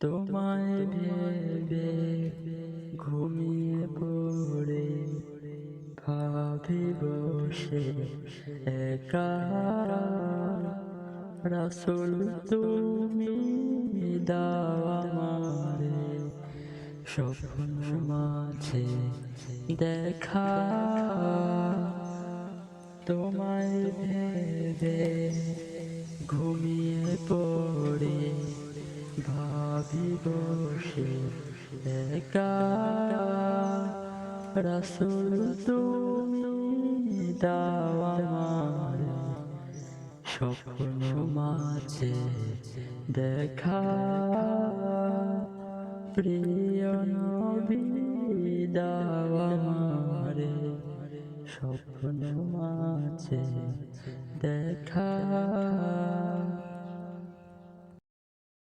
তোমায় ভেবে ঘুমিয়ে পড়ে ভাবি বসে একা। রাসূল তুমি দাও আমারে স্বপ্ন মাঝে দেখা। তোমায় ভেবে ঘুমিয়ে পড়ে ভাবি বসে একা। রাসূল তুমি দাও আমারে স্বপ্ন মাঝে দেখা। প্রিয় নবী দাও আমারে স্বপ্ন মাঝে দেখা।